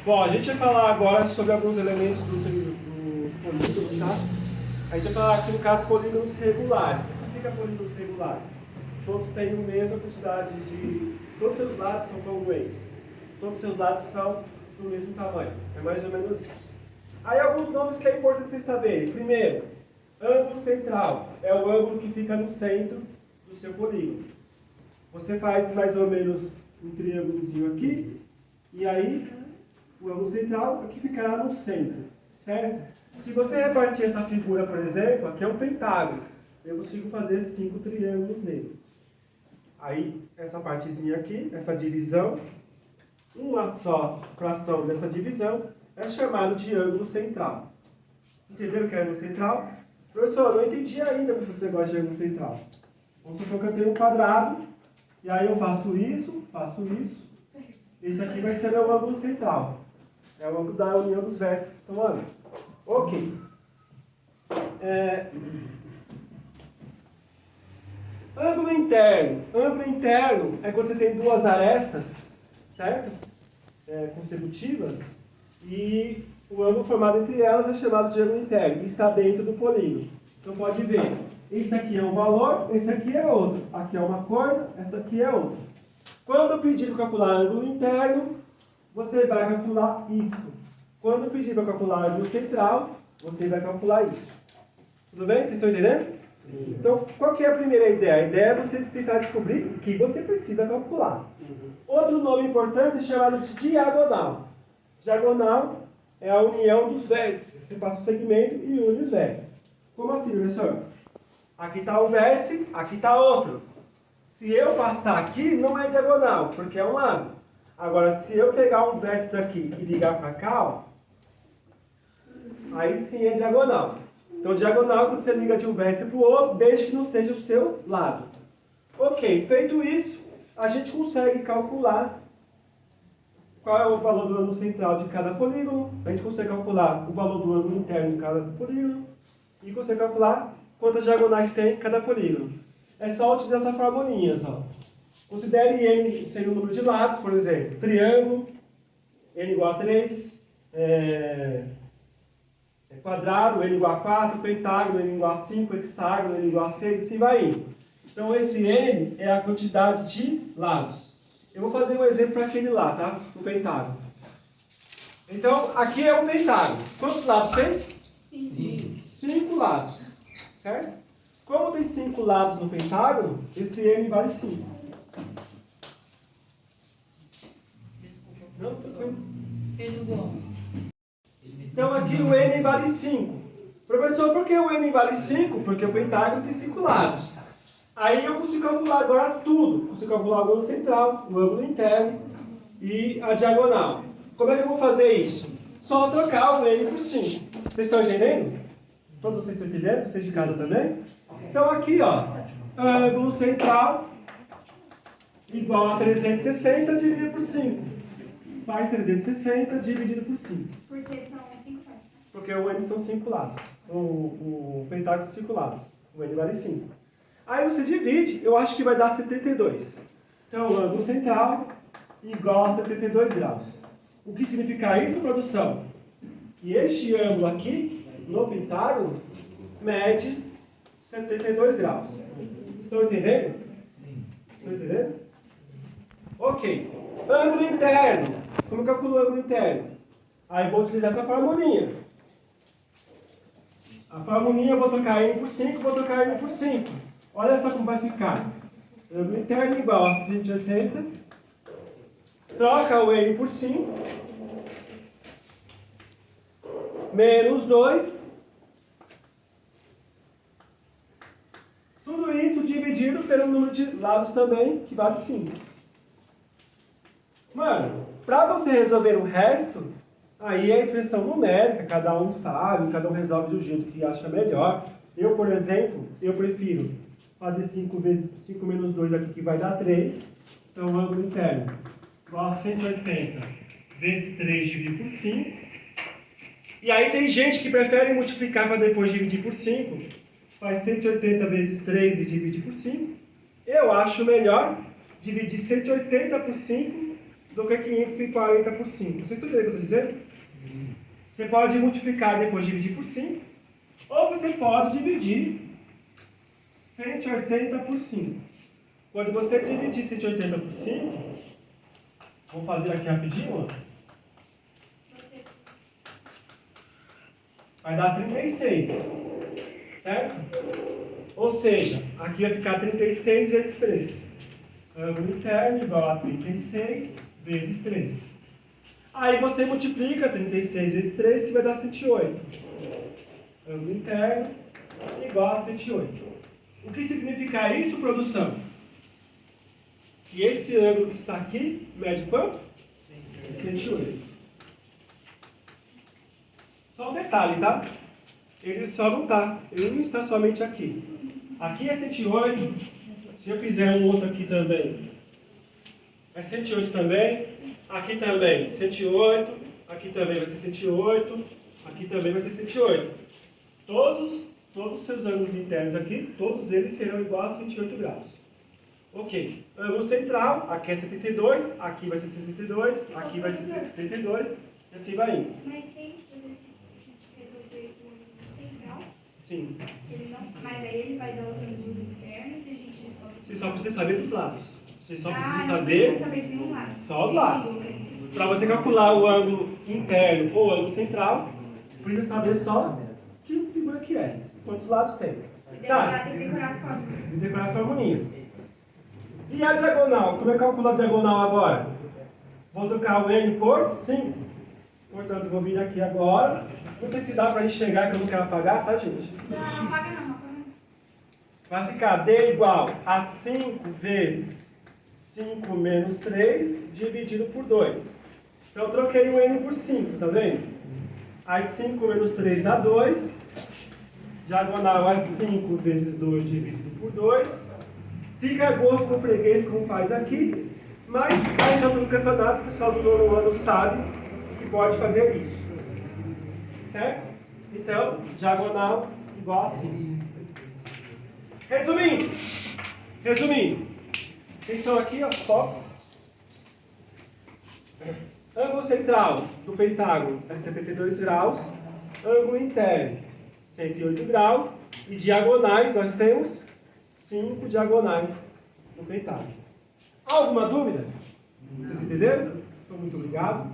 Bom, a gente vai falar agora sobre alguns elementos do polígono, tá? A gente vai falar aqui no caso polígonos regulares. O que significa polígonos regulares? Todos têm a mesma quantidade de... Todos os seus lados são congruentes. Todos os seus lados são do mesmo tamanho. É mais ou menos isso. Aí alguns nomes que é importante vocês saberem. Primeiro, ângulo central. É o ângulo que fica no centro do seu polígono. Você faz mais ou menos um triângulozinho aqui, e aí o ângulo central aqui ficará no centro, certo? Se você repartir essa figura, por exemplo, aqui é um pentágono. Eu consigo fazer 5 triângulos nele. Aí, essa partezinha aqui, essa divisão, uma só fração dessa divisão, é chamado de ângulo central. Entenderam o que é ângulo central? Professor, eu não entendi ainda por esse negócio de ângulo central. Vamos supor que eu tenho um quadrado, e aí eu faço isso. Esse aqui vai ser meu ângulo central. É o ângulo da união dos vértices que estão ali. Ok. Ângulo interno. Ângulo interno é quando você tem duas arestas, certo? Consecutivas. E o ângulo formado entre elas é chamado de ângulo interno. E está dentro do polígono. Então pode ver. Esse aqui é um valor, esse aqui é outro. Aqui é uma coisa, essa aqui é outra. Quando pedir para calcular ângulo interno, você vai calcular isto. Quando pedir para calcular ângulo central, você vai calcular isso. Tudo bem? Vocês estão entendendo? Sim. Então, qual que é a primeira ideia? A ideia é você tentar descobrir o que você precisa calcular. Outro nome importante é chamado de diagonal. Diagonal é a união dos vértices. Você passa o segmento e une os vértices. Como assim, professor? Aqui está um vértice, aqui está outro. Se eu passar aqui, não é diagonal, porque é um lado. Agora, se eu pegar um vértice aqui e ligar para cá, ó, aí sim é diagonal. Então, diagonal é quando você liga de um vértice para o outro, desde que não seja o seu lado. Ok, feito isso, a gente consegue calcular qual é o valor do ângulo central de cada polígono. A gente consegue calcular o valor do ângulo interno de cada polígono. E consegue calcular quantas diagonais tem cada polígono. É só utilizar essas formulinhas, ó. Considere n ser o número de lados, por exemplo. Triângulo, n igual a 3. Quadrado, n igual a 4. Pentágono, n igual a 5. Hexágono, n igual a 6. E assim vai indo. Então, esse n é a quantidade de lados. Eu vou fazer um exemplo para aquele lá, tá? O pentágono. Então, aqui é um pentágono. Quantos lados tem? 5 lados. Certo? Como tem 5 lados no pentágono, esse n vale 5. Desculpa. Não, tranquilo. Pedro Gomes. Então aqui o n vale 5. Professor, por que o n vale 5? Porque o pentágono tem 5 lados. Aí eu consigo calcular agora tudo. Consigo calcular o ângulo central, o ângulo interno e a diagonal. Como é que eu vou fazer isso? Só trocar o n por 5. Vocês estão entendendo? Todos vocês estão entendendo? Vocês de casa também? Então aqui, ó, ângulo central igual a 360 dividido por 5. Faz 360 dividido por 5. Porque são 5 partes. Porque o n são 5 lados. O pentágono tem 5 lados. O n vale 5. Aí você divide, eu acho que vai dar 72. Então, o ângulo central igual a 72 graus. O que significa isso, produção? Que este ângulo aqui, no pentágono, mede 72 graus. Estão entendendo? Sim. Estão entendendo? Ok. Ângulo interno. Como eu calculo o ângulo interno? Aí vou utilizar essa formulinha. A formulinha eu vou trocar n por 5, vou trocar n por 5. Olha só como vai ficar. Ângulo interno igual a 180. Troca o n por 5. Menos 2. Tudo isso dividido pelo número de lados também, que vale 5. Mano, para você resolver o resto, aí é a expressão numérica, cada um sabe, cada um resolve do jeito que acha melhor. Eu, por exemplo, eu prefiro fazer 5 vezes 5 menos 2 aqui, que vai dar 3. Então, o ângulo interno igual a 180 vezes 3 dividido por 5. E aí tem gente que prefere multiplicar para depois dividir por 5. Faz 180 vezes 3 e divide por 5. Eu acho melhor dividir 180 por 5 Troquei 540 por 5. Vocês estão entendendo o que eu estou dizendo? Você pode multiplicar e depois dividir por 5. Ou você pode dividir 180 por 5. Quando você dividir 180 por 5, vou fazer aqui rapidinho, ó. Vai dar 36, certo? Ou seja, aqui vai ficar 36 vezes 3. Ângulo interno igual a 36 vezes 3. Aí você multiplica 36 vezes 3, que vai dar 108. Ângulo interno igual a 108. O que significa isso, produção? Que esse ângulo que está aqui mede quanto? 108. Só um detalhe, tá? Ele só não está. Ele não está somente aqui. Aqui é 108. Se eu fizer um outro aqui também, é 108 também. Aqui também, 108. Aqui também vai ser 108. Aqui também vai ser 108. Todos os seus ângulos internos aqui, todos eles serão iguais a 108 graus. Ok. Ângulo central, aqui é 72. Aqui vai ser 72. Aqui vai ser 72. E assim vai indo. Mas tem resolver o ângulo central? Sim. Ele não, mas aí ele vai dar os ângulos externos e a gente descobre. Você só precisa saber dos lados. Você só precisa Não saber precisa saber de nenhum lado. só os lados. Para você calcular o ângulo interno ou o ângulo central, precisa saber só que figura que é. Quantos lados tem. Tá. Tem que decorar as formas. Decorar as formulinhas. E a diagonal? Como eu calculo a diagonal agora? Vou trocar o N por 5. Portanto, vou vir aqui agora. Não sei se dá para enxergar, que eu não quero apagar, tá, gente? Não, não paga não. Vai ficar D igual a 5 vezes 5 menos 3 dividido por 2. Então, eu troquei o N por 5, tá vendo? Aí 5 menos 3 dá 2. Diagonal é 5 vezes 2 dividido por 2. Fica a gosto do freguês como faz aqui. Mas, a essa altura do campeonato, o pessoal do nono ano sabe que pode fazer isso. Certo? Então, diagonal igual a 5. Resumindo, quem são aqui, ó, foco. Ângulo central do pentágono é 72 graus, ângulo interno 108 graus e diagonais, nós temos 5 diagonais no pentágono. Alguma dúvida? Vocês entenderam? Então, muito obrigado.